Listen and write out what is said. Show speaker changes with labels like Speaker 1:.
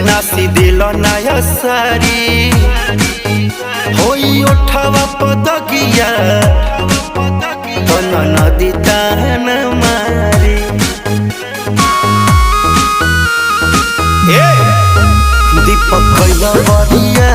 Speaker 1: नासी दिल नया सारी होई उठावा पदगिया तना नदी तान मारी दीपक कैला बरिया